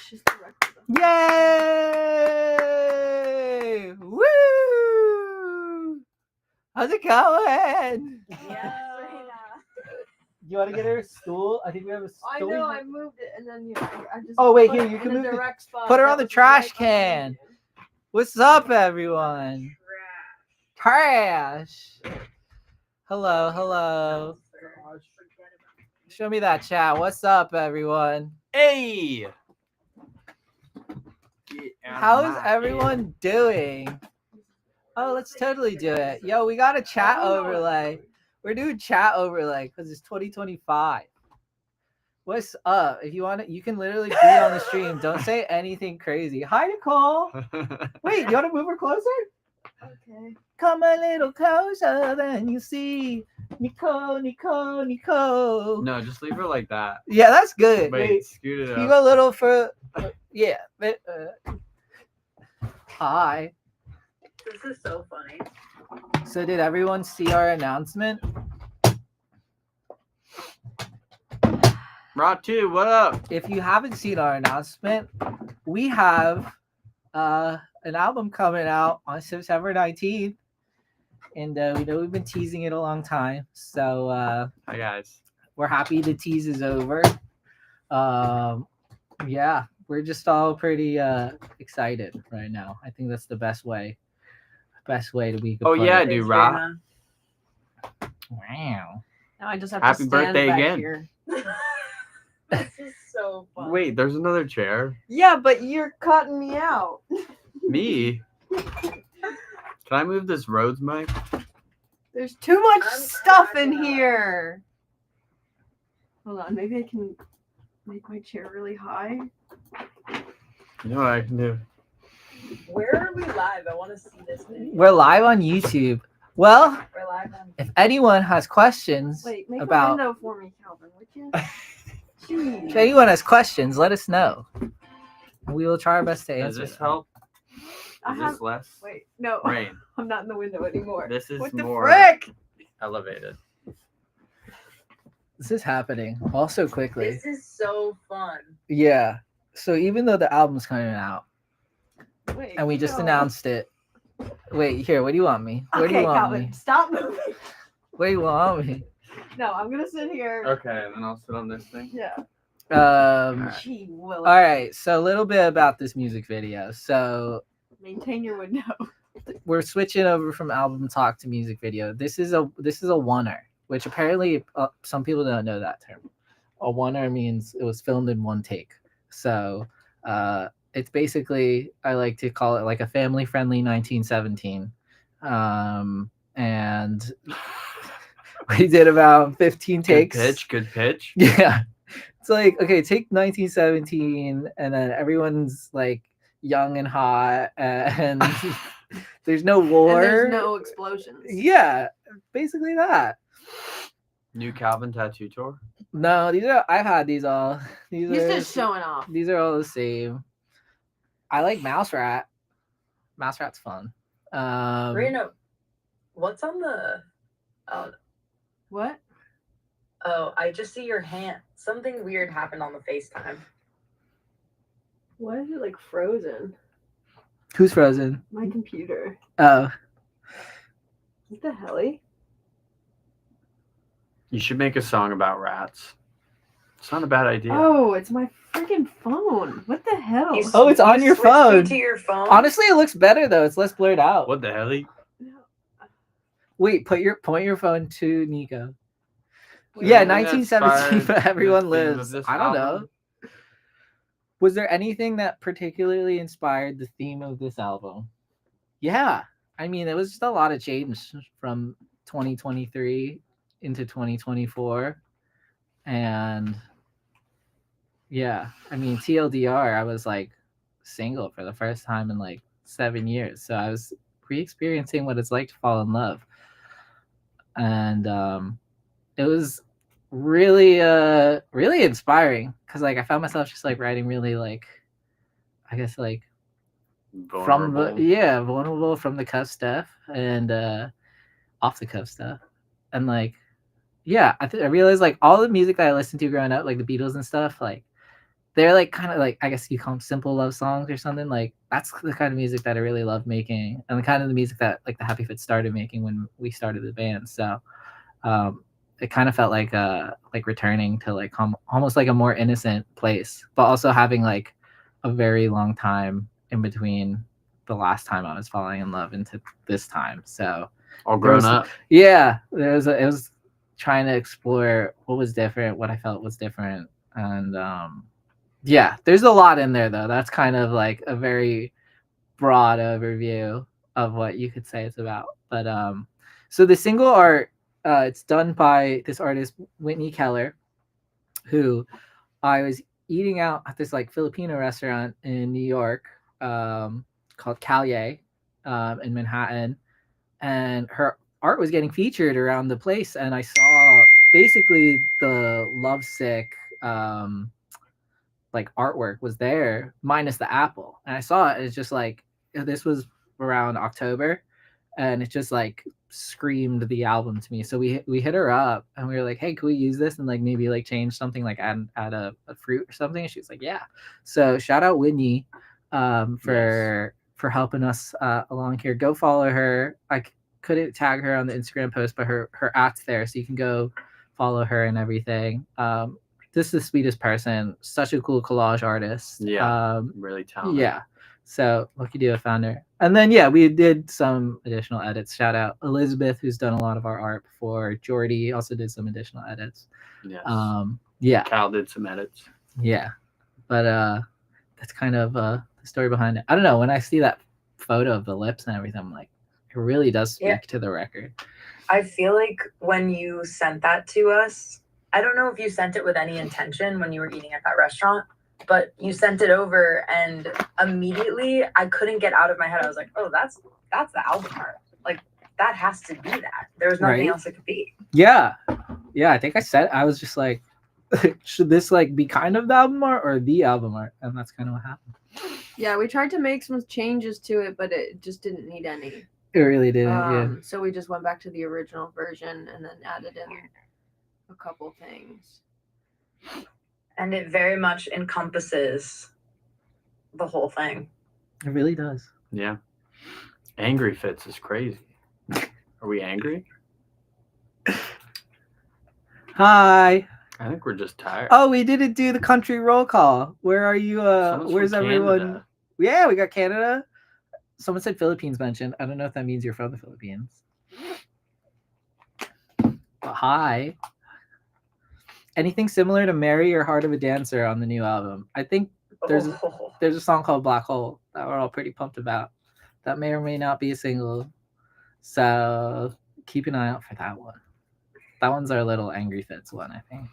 just directed them. Yay! Woo! How's it going? Yeah. You want to get her a stool? I think we have a stool. I know, I moved it and then I just. Oh, wait, put here, it you in can a move it. direct spot Put her that on the was trash right behind can. you. What's up, everyone? Trash. Hello. Show me that chat. What's up, everyone? Hey! How's everyone doing? Oh, let's totally do it. Yo, we got a chat overlay. We're doing chat overlay because it's 2025. What's up? If you want to, you can literally be on the stream. Don't say anything crazy. Hi, Nicole. Wait, you want to move her closer? Okay. Come a little closer, then you see Nicole. No, just leave her like that. Yeah, that's good. Wait, scoot it You up. go a little for, yeah. Hi. This is so funny. So did everyone see our announcement? Rot 2, what up? If you haven't seen our announcement, we have an album coming out on September 19th. And we know we've been teasing it a long time. So Hi, guys. we're happy the tease is over. Yeah, we're just all pretty excited right now. I think that's the best way that we could Oh, put yeah, it. dude, Rot. Wow. Now I just have Happy to stand birthday back again. here. This is so fun. Wait, there's another chair. Yeah, but you're cutting me out. Me? Can I move this Rhodes mic? There's too much I'm stuff in cracking up. here. Hold on, maybe I can make my chair really high. You know what I can do? Where are we live? I want to see this video. We're live on YouTube. Well, We're live on. if anyone has questions Wait, make a about window for me, Calvin, would you? Jeez. if anyone has questions, let us know. We will try our best to Does answer. this them. help? I Is have. this less? Wait, no, Rain. I'm not in the window anymore. This is What the more frick? elevated. This is happening also quickly. This is so fun. Yeah. So even though the album's coming out Wait, and we just no. announced it. Wait, here, what do you want me? Where do Okay, you want Calvin, me? stop moving. Where do you want me? No, I'm gonna sit here. Okay, and then I'll sit on this thing. Yeah. Um Gee Willikers. all right, so a little bit about this music video. So Maintain your window. we're switching over from album talk to music video. This is a oneer, which apparently some people don't know that term. A oneer means it was filmed in one take. So it's basically, I like to call it like a family friendly 1917. And we did about 15 takes. Good pitch. Yeah. It's like, okay, take 1917 and then everyone's like young and hot and there's no war. And there's no explosions. Yeah, basically that. New Calvin tattoo tour. No, I've had these all. These He's are just showing off. these are all the same. I like Mouse Rat. Mouse Rat's fun. Reno, what's on the? What? Oh, I just see your hand. Something weird happened on the FaceTime. Why is it like frozen? Who's frozen? My computer. Oh, What the helly? You should make a song about rats. It's not a bad idea. Oh, it's my freaking phone. What the hell? You s- Oh, it's you on your switched me phone. To your phone. honestly, it looks better though. It's less blurred out. What the hell? No. Wait, point your phone to Nico. Wait, Yeah, what? 1917 for everyone the theme of lives. this I don't know. album? Was there anything that particularly inspired the theme of this album? Yeah. I mean, it was just a lot of change from 2023 into 2024. And yeah, I mean, TLDR, I was like single for the first time in like 7 years. So I was re-experiencing what it's like to fall in love. And it was really really inspiring because like I found myself just like writing really like, I guess like Vulnerable. vulnerable from the cuff stuff and off the cuff stuff. And like, yeah, I realized like all the music that I listened to growing up, like the Beatles and stuff, like they're like kind of like, I guess you call them simple love songs or something. Like that's the kind of music that I really love making, and the kind of the music that like the Happy Fit started making when we started the band. So it kind of felt like returning to like almost like a more innocent place, but also having like a very long time in between the last time I was falling in love into this time. So All grown up. yeah, it was trying to explore what was different, what I felt was different, and yeah, there's a lot in there though. That's kind of like a very broad overview of what you could say it's about. But so the single art, it's done by this artist Whitney Keller, who I was eating out at this like Filipino restaurant in New York, called Calye, in Manhattan, and her art was getting featured around the place, and I saw basically the Lovesick like artwork was there minus the apple, and I saw it. It's just like this was around October, and it just like screamed the album to me. So we hit her up and we were like, hey, can we use this and like maybe like change something, like add a fruit or something? And she was like, yeah. So shout out Whitney for helping us along here. Go follow her. I couldn't tag her on the Instagram post, but her at's there, so you can go follow her and everything. This is the sweetest person, such a cool collage artist. Yeah, really talented. Yeah. So lucky to have found her. And then yeah, we did some additional edits. Shout out Elizabeth, who's done a lot of our art before. Jordy also did some additional edits. Yes. Yeah. Cal did some edits. Yeah. But that's kind of the story behind it. I don't know. When I see that photo of the lips and everything, I'm like, it really does speak to the record. I feel like when you sent that to us, I don't know if you sent it with any intention when you were eating at that restaurant, but you sent it over and immediately I couldn't get out of my head. I was like, oh, that's the album art. Like that has to be that. There was nothing else it could be. Yeah. Yeah. I think I was just like, should this like be kind of the album art or the album art? And that's kind of what happened. Yeah, we tried to make some changes to it, but it just didn't need any. It really didn't. So we just went back to the original version and then added in a couple things. And it very much encompasses the whole thing. It really does. Yeah. Angry Fits is crazy. Are we angry? Hi. I think we're just tired. Oh, we didn't do the country roll call. Where are you? Someone's Where's from everyone? Canada. Yeah, we got Canada. Someone said Philippines mentioned. I don't know if that means you're from the Philippines. But hi. Anything similar to Mary or Heart of a Dancer on the new album? I think there's a song called Black Hole that we're all pretty pumped about. That may or may not be a single. So keep an eye out for that one. That one's our little Angry Fits one, I think.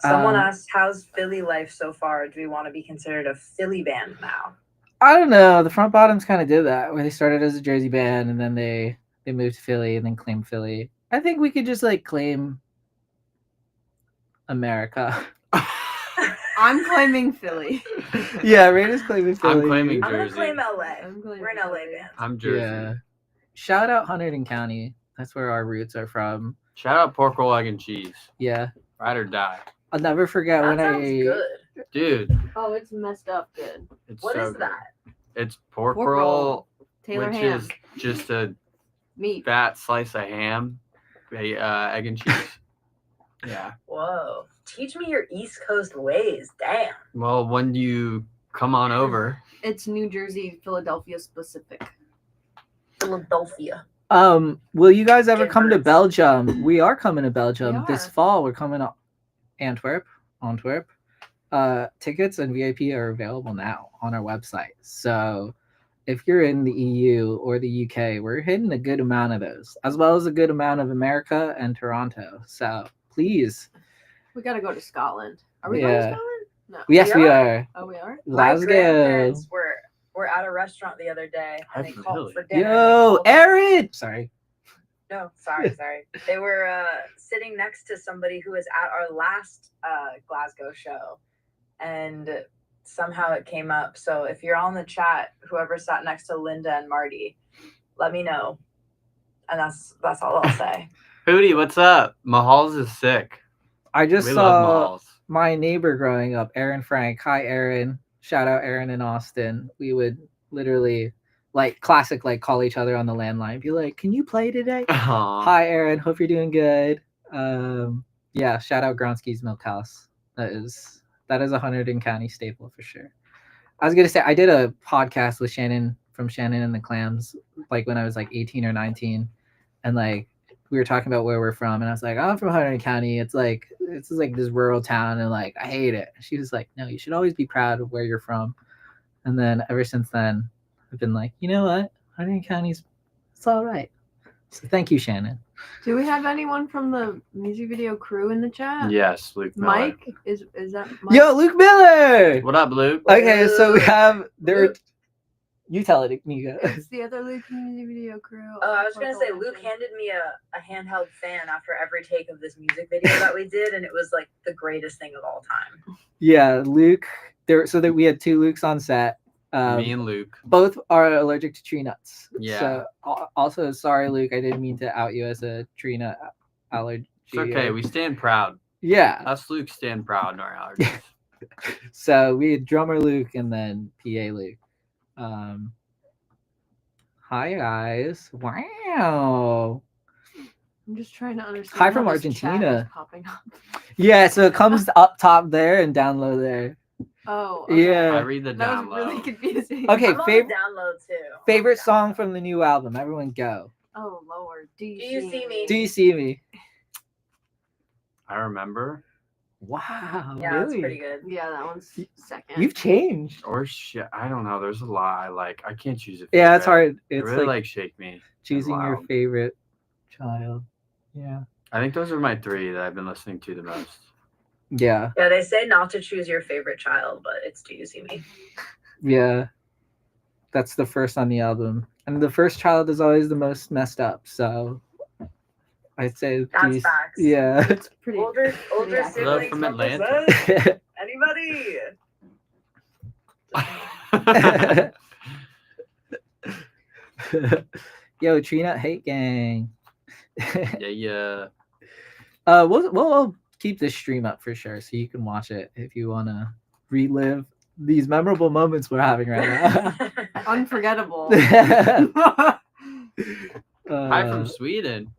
Someone asked, how's Philly life so far? Do we want to be considered a Philly band now? I don't know. The Front Bottoms kind of did that, where they started as a Jersey band and then they moved to Philly and then claimed Philly. I think we could just like claim America. I'm claiming Philly. Yeah, Raina's claiming Philly. I'm claiming I'm gonna Jersey. claim LA. I'm claiming We're an LA Philly. band. I'm Jersey. Yeah. Shout out Hunterdon County. That's where our roots are from. Shout out pork roll, egg, and cheese. Yeah. Ride or die. I'll never forget That when sounds I good. Dude, Oh, it's messed up good. it's What so is good. that? It's pork Pork roll, roll, Taylor which ham, is just a meat. fat slice of ham, egg and cheese. Yeah. Whoa. Teach me your East Coast ways. Damn. Well, when you come on over, It's New Jersey, Philadelphia specific. Philadelphia. Will you guys ever It come to hurts. Belgium? We are coming to Belgium We this are. fall. We're coming to Antwerp. Tickets and VIP are available now on our website. So if you're in the EU or the UK, we're hitting a good amount of those, as well as a good amount of America and Toronto. So please. We gotta go to Scotland. Are we going to Scotland? No. Yes, we are. Oh, we are? My Glasgow. grandparents were at a restaurant the other day and they called Really? for dinner. and they Yo, told us- Aaron. Sorry. No, sorry. They were sitting next to somebody who was at our last Glasgow show, and somehow it came up. So if you're on the chat, whoever sat next to Linda and Marty, let me know. And that's all I'll say. Hootie, what's up? Mahal's is sick. I just We love saw Mahal's. my neighbor growing up, Aaron Frank. Hi, Aaron. Shout out Aaron in Austin. We would literally like classic like call each other on the landline, be like, "Can you play today?" Aw. Hi, Aaron. Hope you're doing good. Yeah. Shout out Gronsky's Milk House. That is a Hunterdon County staple for sure. I was gonna say I did a podcast with Shannon from Shannon and the Clams like when I was like 18 or 19, and like we were talking about where we're from, and I was like, I'm from Hunterdon County. It's like this rural town, and like I hate it. She was like, no, you should always be proud of where you're from. And then ever since then, I've been like, you know what, Hunterdon County's it's all right. So thank you, Shannon. Do we have anyone from the music video crew in the chat? Yes, Luke Miller. Mike is that Mike? Yo, Luke Miller. What up, Luke? Okay, so we have there. You tell it, Nika. It's the other Luke from the music video crew. Oh, I was gonna say Luke handed me a handheld fan after every take of this music video that we did, and it was like the greatest thing of all time. Yeah, Luke. So that we had two Lukes on set. Me and Luke. Both are allergic to tree nuts. Yeah. So also, sorry, Luke. I didn't mean to out you as a tree nut allergy. It's okay. We stand proud. Yeah. Us Luke stand proud in our allergies. So we had drummer Luke and then PA Luke. Hi guys. Wow. I'm just trying to understand. Hi from how this chat is Argentina. popping up. Yeah, so it comes up top there and down low there. Oh. Okay. Yeah. I read the That down was really low. confusing. Okay, I'm on the download too. favorite song from the new album. Everyone go. Oh Lord. Do Do you see me? Do you see me? I remember. Wow. Yeah, really? that's pretty good. Yeah, that one's second. You've changed. Or shit. I don't know. There's a lot I like. I can't choose a Yeah, it's favorite. hard. I It's really like like Shake Me. choosing your Loud. favorite child. Yeah. I think those are my three that I've been listening to the most. Yeah. Yeah, they say not to choose your favorite child, but it's Do You See Me? Yeah. That's the first on the album. And the first child is always the most messed up. So I'd say That's these- facts. Yeah. It's pretty. Older Yeah. siblings from represent. Anybody? Yo, Tree Nut Hate Gang. Yeah. We'll keep this stream up for sure, so you can watch it if you want to relive these memorable moments we're having right now. Unforgettable. Hi from Sweden.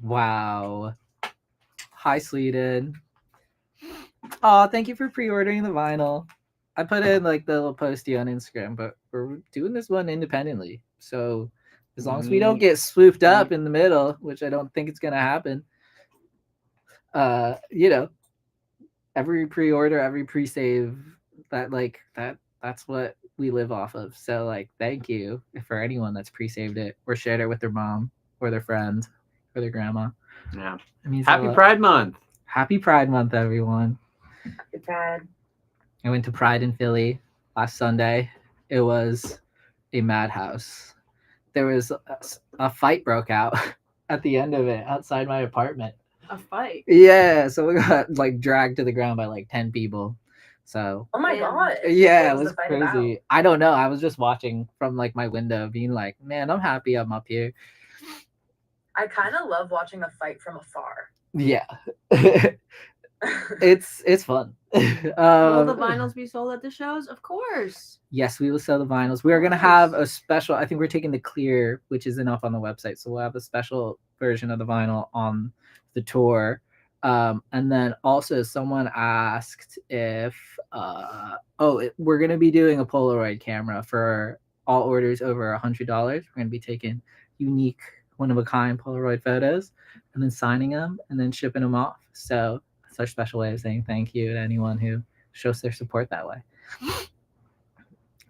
Wow. Hi, Sweden. Oh, thank you for pre-ordering the vinyl. I put in like the little postie on Instagram, but we're doing this one independently. So as long as we don't get swooped up in the middle, which I don't think it's gonna happen, every pre-order, every pre-save, that's what we live off of. So like, thank you for anyone that's pre-saved it or shared it with their mom or their friend or their grandma. Yeah. It means a Happy lot. Pride Month. Happy Pride Month, everyone. Happy Pride. I went to Pride in Philly last Sunday. It was a madhouse. There was a fight broke out at the end of it outside my apartment. A fight. Yeah, so we got like dragged to the ground by like 10 people. So Oh my Damn. god. yeah, it What was the fight crazy. about? I don't know. I was just watching from like my window, being like, man, I'm happy I'm up here. I kind of love watching a fight from afar. Yeah. it's fun. Will the vinyls be sold at the shows? Of course. Yes, we will sell the vinyls. We are going to have a special, I think we're taking the clear, which isn't up on the website. So we'll have a special version of the vinyl on the tour. And then also someone asked if, we're going to be doing a Polaroid camera for all orders over $100. We're going to be taking unique, one-of-a-kind Polaroid photos and then signing them and then shipping them off. So that's our special way of saying thank you to anyone who shows their support that way.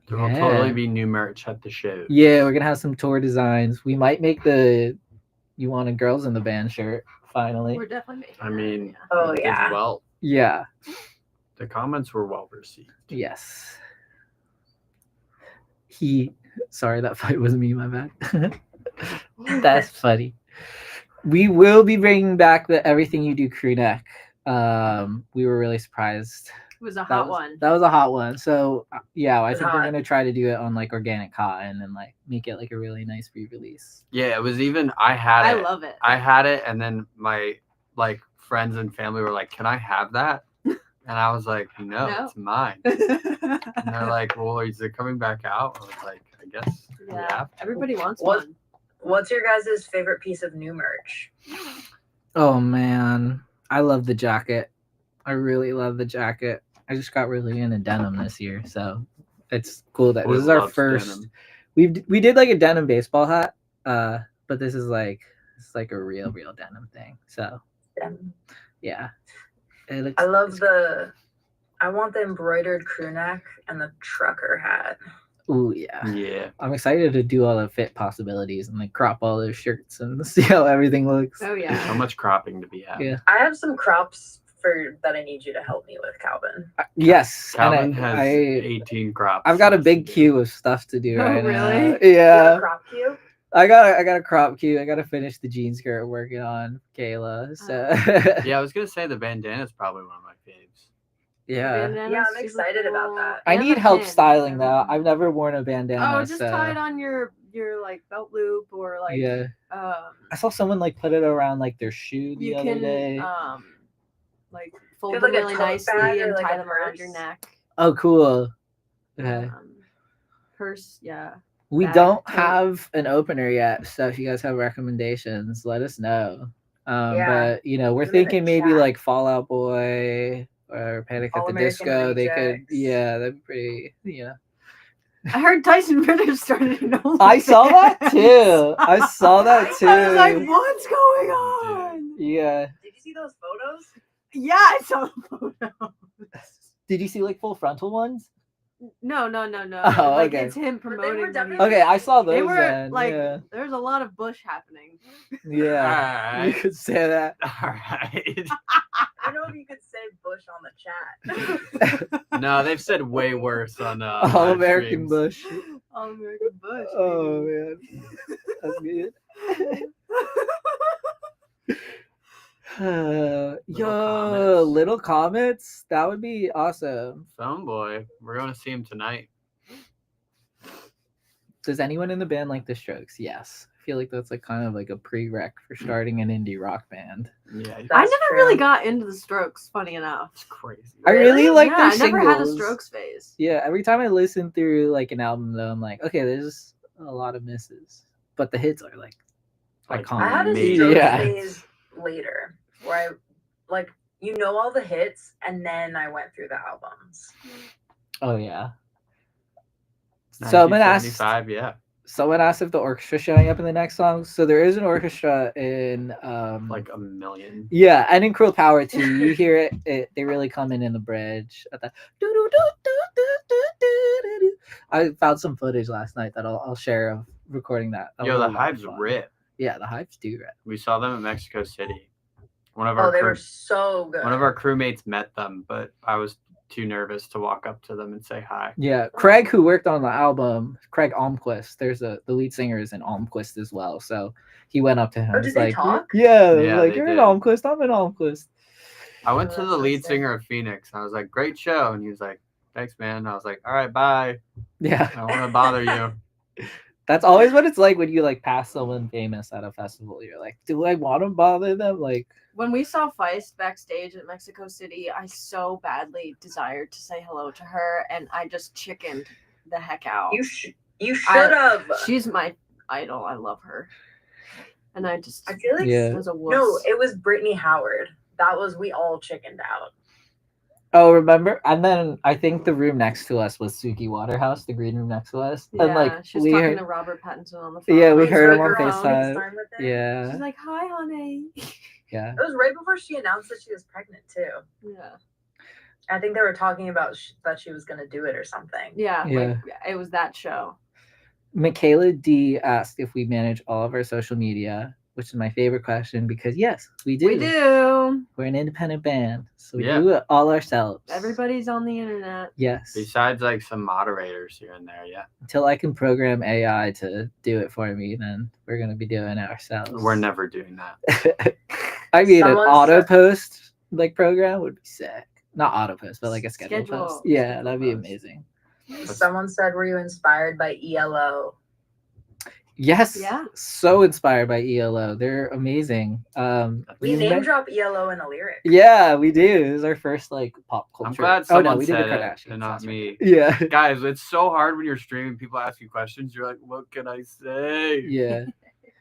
There will Yeah. totally be new merch at the show. Yeah, we're gonna have some tour designs. We might make the "You Want a Girls in the Band" shirt finally. We're definitely making I that, mean, Oh, it did yeah. well. Yeah. The comments were well received. Yes. Sorry, that fight was me. My bad. That's funny. We will be bringing back the Everything You Do crew neck. We were really surprised. It was a hot one. That was a hot one. So yeah, I It's think we're hot. gonna try to do it on like organic cotton and like make it like a really nice re-release. Yeah, it was even. I had I it. love it. I had it, and then my like friends and family were like, "Can I have that?" And I was like, no, No. it's mine. And they're like, well, is it coming back out? I was like, I guess we Yeah, have to. everybody wants What- one. What's your guys' favorite piece of new merch? Oh man, I love the jacket. I really love the jacket. I just got really into denim this year, so it's cool that Boy this is our loves first. denim. We did like a denim baseball hat, but this is like it's like a real denim thing. So yeah, it looks, I love I want the embroidered crew neck and the trucker hat. Ooh yeah. Yeah. I'm excited to do all the fit possibilities and like crop all those shirts and see how everything looks. Oh There's yeah. so much cropping to be had. Yeah. I have some crops that I need you to help me with, Calvin. Yes. Calvin and has I 18 crops. I've got a left big to do. queue of stuff to do Oh, right now. really? You have Yeah. a crop queue? I got a crop queue. I got to finish the jean skirt I'm working on, Kayla. So Yeah, I was gonna say the bandana is probably one of my faves. yeah. Bandana's Yeah, I'm super excited about cool. that. I And need the help pin. styling though. Everything. I've never worn a bandana. Oh, just so, tie it on your like belt loop or like yeah. um I saw someone like put it around like their shoe the you other can day. like fold have, them like, a really tote nicely bag or, and like, tie a them around your purse? neck. Oh, cool. Okay. Purse, yeah. We bag, don't tote. have an opener yet, so if you guys have recommendations, let us know. Yeah. But you know, we're Put 'em in the thinking maybe chat. like Fallout Boy or Panic at the All-American Disco. They could, Rejects. yeah, that'd be pretty. Yeah, I heard Tyson Ritter started an OnlyFans. I saw that too. I saw that too. I was like, what's going on? Yeah. Did you see those photos? Yeah, I saw the photo. Did you see like full frontal ones? No. Oh, like okay. it's him But they were promoting. that definitely- he- Okay, I saw those. They were then. like, yeah, there's a lot of bush happening. yeah. You Alright. could say that. Alright. I don't know if you could say Bush on the chat. No, they've said way worse on All live American streams. Bush. All American Bush. Oh baby. man, that's good. Yo, Comets. little comets. That would be awesome. Phone boy. We're going to see him tonight. Does anyone in the band like the Strokes? Yes. I feel like that's like kind of like a prereq for starting an indie rock band. Yeah, I That's never true. really got into the Strokes. Funny enough. it's crazy. I really Really? like yeah, their I never had a singles. Strokes phase. Yeah, every time I listen through like an album though, I'm like, okay, there's a lot of misses, but the hits are like Like, iconic. I had a Amazing. Strokes Yeah. phase later where I like all the hits and then I went through the albums. Oh yeah. Someone asked. 1975, yeah. Someone asked if the orchestra showing up in the next song. So there is an orchestra in Like a million. yeah, and in Cruel Power too. You hear it they really come in the bridge at the doo-doo-doo-doo-doo-doo-doo-doo. I found some footage last night that I'll share of recording that. That Yo, was the a lot of Hives fun. rip. Yeah, the Hives do rip. We saw them in Mexico City. One of Oh, our they crew, were so good. one of our crewmates met them, but I was too nervous to walk up to them and say hi. Yeah, Craig, who worked on the album, Craig Almquist. There's the lead singer is in Almquist as well. So he went up to him. Oh, He's did they like, talk? Yeah, Yeah, like they you're in did. Almquist. I'm in Almquist. I went Oh, to that's the so lead sick. singer of Phoenix. I was like, great show. And he was like, thanks, man. I was like, all right, bye. Yeah, I don't want to bother you. that's always what it's like when you like pass someone famous at a festival. You're like, do I want to bother them? Like, When we saw Feist backstage at Mexico City, I so badly desired to say hello to her, and I just chickened the heck out. You should have. She's my idol. I love her, and I just I feel like Yeah. was a wuss. no, it was Brittany Howard. That was we all chickened out. oh, remember? And then I think the room next to us was Suki Waterhouse, the green room next to us. yeah, and like she was we talking heard, to Robert Pattinson on the phone. yeah, we Wait, heard so him on you're FaceTime. FaceTime with them? Yeah, She's like, "Hi, honey." yeah. It was right before she announced that she was pregnant too. Yeah, I think they were talking about that she was going to do it or something. yeah, Yeah. Like, it was that show. Michaela D asked if we manage all of our social media, which is my favorite question because yes, we do. We do. We're an independent band, so we Yeah. do it all ourselves. Everybody's on the internet. Yes. Besides like some moderators here and there, yeah. Until I can program AI to do it for me, then we're gonna be doing it ourselves. We're never doing that. I mean, an Someone auto said- post like program would be sick. Not auto post, but like a schedule Schedule. post. Yeah, Schedule that'd be post. amazing. Someone said, "Were you inspired by ELO?" Yes. Yeah. So inspired by ELO. They're amazing. We name drop ELO in a lyric. Yeah, we do. This is our first like pop culture. I'm glad Oh someone no, we did the said it Kardashians. and not that's right. me. Yeah. Guys, it's so hard when you're streaming. People ask you questions. You're like, what can I say? Yeah.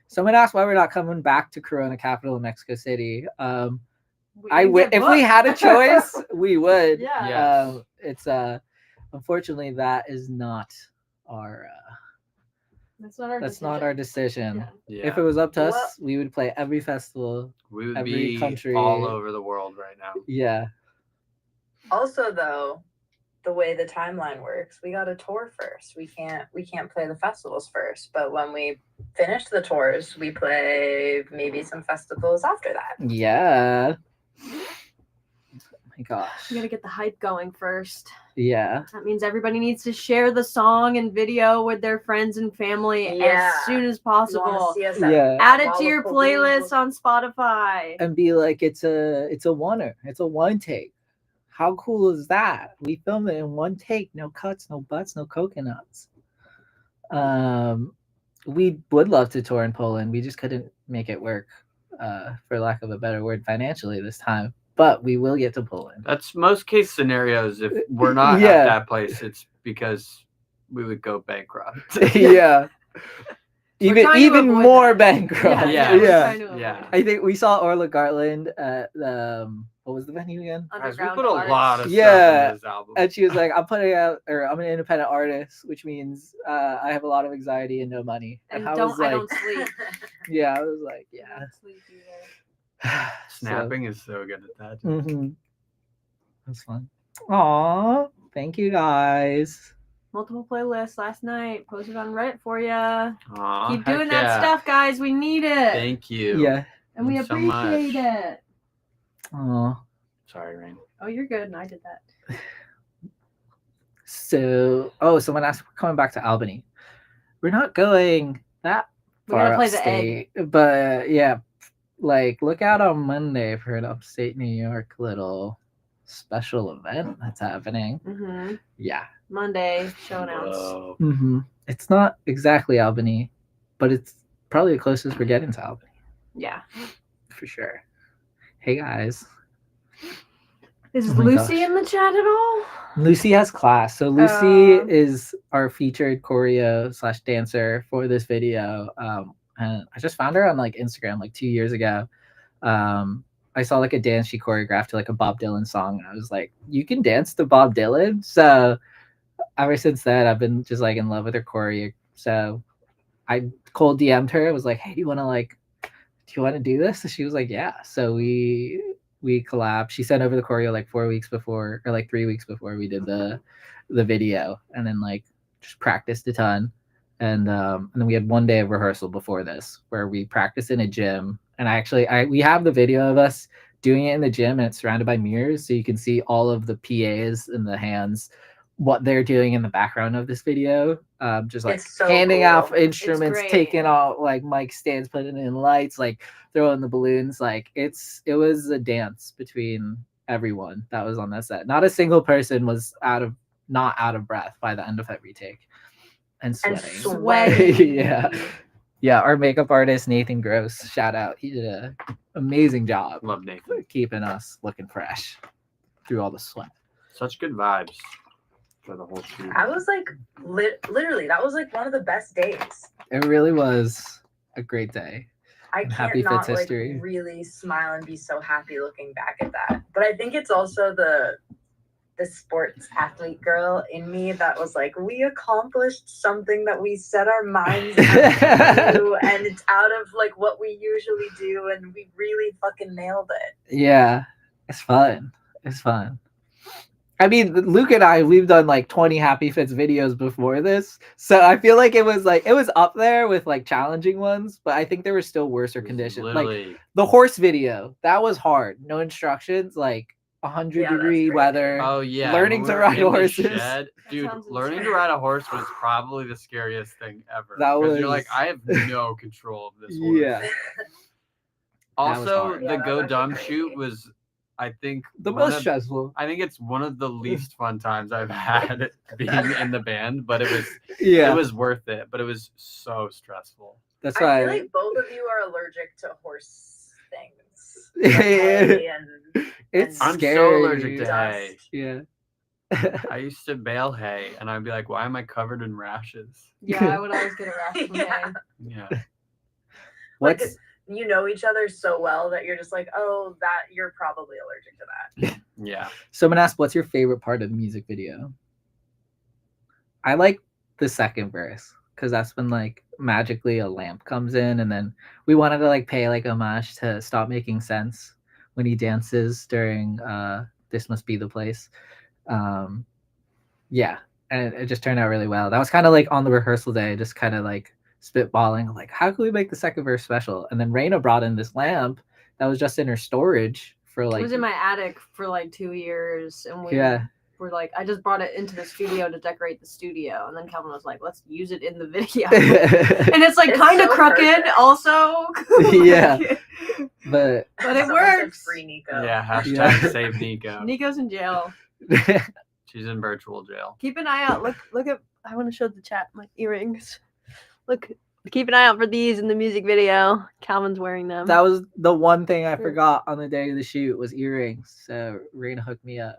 Someone asked why we're not coming back to Corona Capital in Mexico City. If we had a choice, we would. Yeah. Yes. It's unfortunately that is not our That's not our that's decision. not our decision. Yeah. Yeah. If it was up to us, Well- we would play every festival. We would every be country- all over the world right now. Yeah. Also, though, the way the timeline works, we got to tour first. We can't play the festivals first. But when we finish the tours, we play maybe some festivals after that. Yeah. Oh my gosh. We gotta get the hype going first. Yeah. That means everybody needs to share the song and video with their friends and family Yeah. as soon as You wanna possible. see us at Yeah. Add it Wall to of your Balloons? playlist on Spotify. And be like, it's a oneer. It's a one take. How cool is that? We filmed it in one take. No cuts, no butts, no coconuts. We would love to tour in Poland. We just couldn't make it work, for lack of a better word, financially this time. But we will get to Poland. That's most case scenarios. If we're not Yeah. at that place, it's because we would go bankrupt. Yeah. Even trying to even avoid more that. bankrupt. Yeah. we're Yeah. trying to avoid Yeah. it. I think we saw Orla Garland at what was the venue again? Guys, we Underground put a Arts. lot of Yeah. stuff in this album. And she was like, I'm an independent artist, which means I have a lot of anxiety and no money. And I don't was I like, don't sleep. yeah, I was like, I yeah. don't sleep either. Snapping is so good at that. Mm-hmm. That's fun. Aw, thank you guys. Multiple playlists last night. Posted on Reddit for you. Aw, Keep heck doing that yeah. stuff, guys. We need it. Thank you. Yeah. and we Thanks so much. appreciate it. Aw. Sorry, Rain. Oh, you're good. And I did that. So, someone asked, we're coming back to Albany. We're not going that We gotta far play the egg. upstate, but yeah, like look out on Monday for an upstate New York little special event that's happening. Mm-hmm. Yeah. Monday, show announce. Whoa. Mm-hmm. It's not exactly Albany, but it's probably the closest we're getting to Albany Yeah. for sure. Hey guys, Is Oh my Lucy gosh. in the chat at all? Lucy has class. So Lucy Oh. is our featured choreo / dancer for this video. And I just found her on like Instagram like 2 years ago. I saw like a dance she choreographed to like a Bob Dylan song. And I was like, you can dance to Bob Dylan? So ever since then, I've been just like in love with her choreo. So I cold DM'd her. I was like, hey, do you want to do this? And she was like, yeah. So we collabed. She sent over the choreo like 4 weeks before, or like 3 weeks before we did the video, and then like just practiced a ton. And then we had one day of rehearsal before this where we practiced in a gym. And we have the video of us doing it in the gym, and it's surrounded by mirrors, so you can see all of the PAs and the hands, what they're doing in the background of this video. Just like It's so handing cool. out instruments, great. taking out like mic stands, putting in lights, like throwing the balloons. Like it was a dance between everyone that was on that set. Not a single person was not out of breath by the end of every take. And And sweating. Sweating. Yeah. Yeah, our makeup artist Nathan Gross, shout out. He did an amazing job Love Nathan. keeping us looking fresh through all the sweat. Such good vibes for the whole shoot. I was like, literally, that was like one of the best days. It really was a great day. I And can't happy not Fits history. like really smile and be so happy looking back at that. But I think it's also the sports athlete girl in me that was like, we accomplished something that we set our minds out to do, and it's out of like what we usually do, and we really fucking nailed it. Yeah, it's fun. It's fun. I mean, Luke and I, we've done like 20 Happy Fits videos before this. So I feel like it was up there with like challenging ones, but I think there were still worse conditions. Like Literally, the horse video, that was hard. No instructions, like 100 Yeah, that's degree crazy. weather. oh yeah, learning when to we were ride in the horses. shed- dude. sounds Learning to insane. ride a horse was probably the scariest thing ever. That 'Cause you're was- like, I have no control of this horse. Yeah. was Also, hard. the Yeah, Go that's Dumb crazy. shoot was I think The one most of- stressful. I think it's one of the least fun times I've had being in the band, but it Yeah, was worth it. But it was so stressful. that's I why. feel like both of you are allergic to horse things. Yeah. Like hay and It's I'm scary. so allergic to Dust. hay. Yeah. I used to bale hay, and I'd be like, "Why am I covered in rashes?" Yeah, I would always get a rash from Yeah. hay. Yeah, Like, What's you know each other so well that you're just like, oh, that you're probably allergic to that. yeah. someone asked, what's your favorite part of the music video? I like the second verse because that's when like magically a lamp comes in, and then we wanted to like pay like homage to Stop Making Sense when he dances during This Must Be the Place. Yeah, and it just turned out really well. That was kind of like on the rehearsal day, just kind of like spitballing, like how can we make the second verse special? And then Raina brought in this lamp that was just in her storage for It like was in my attic for like 2 years, and we yeah. were like, I just brought it into the studio to decorate the studio, and then Calvin was like, let's use it in the video. And it's like It's kind of so crooked, perfect. also. Yeah. Like, but but it Someone said works. free Nico. Yeah, hashtag Yeah. save Nico. Nico's in jail. She's in virtual jail. Keep an eye out. Look at. I want to show the chat my earrings. Look. Keep an eye out for these in the music video. Calvin's wearing them. that was the one thing I forgot on the day of the shoot was earrings. So Raina hooked me up.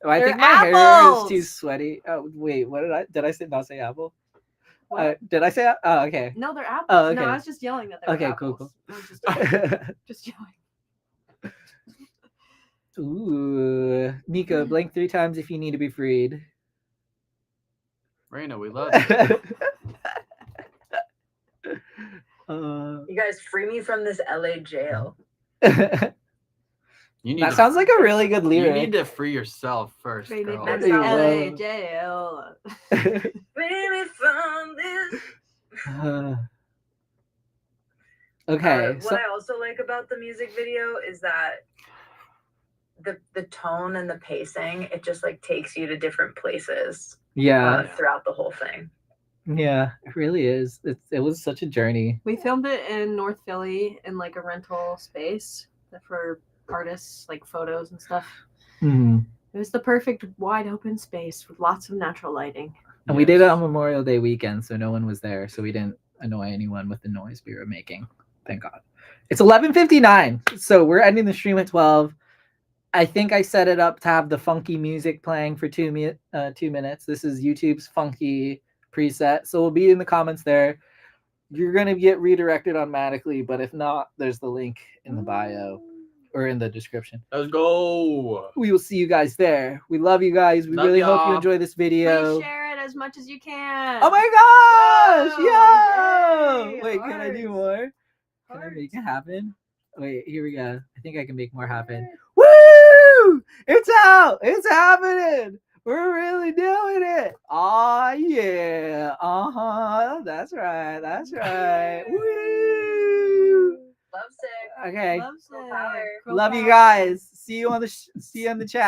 Oh, I They're think my hair is too apples! sweety. Oh wait, what did I say? Not say apple? What? Did I say? Oh, okay. No, they're apples. Oh, No, okay. I was just yelling that they were Okay, cool, apples. I was just yelling. Ooh, Nico, blink 3 times if you need to be freed. Raina, we love you. You guys free me from this LA jail. that You need to, sounds like a really good you lyric. need to free yourself first, Free me girl. from That sounds LA like- jail. Free me from this. Okay, so What I also like about the music video is that the tone and the pacing, it just like takes you to different places yeah, throughout the whole thing. yeah, it really is. It was such a journey. We filmed it in North Philly in like a rental space for artists, like photos and stuff. Mhm. It was the perfect wide open space with lots of natural lighting. And we did it on Memorial Day weekend, so no one was there, so we didn't annoy anyone with the noise we were making. Thank God. It's 11:59, so we're ending the stream at 12. I think I set it up to have the funky music playing for 2 minutes. This is YouTube's funky preset, so we'll be in the comments there. You're gonna get redirected automatically, but if not, there's the link in the bio or in the description. Let's go. We will see you guys there. We love you guys. We Love really hope you y'all. enjoy this video. Please share it as much as you can. Oh my gosh! Whoa, Yo! yay, Wait, can I do hearts. more? Can I Hearts. make it happen? Wait, here we go. I think I can make more happen. Woo! It's out! It's happening! We're really doing it! Aw, yeah! Uh-huh! That's right. That's right. Woo! Lovesick. Okay. Love Full power. Cool Love you power. guys. See you on the chat.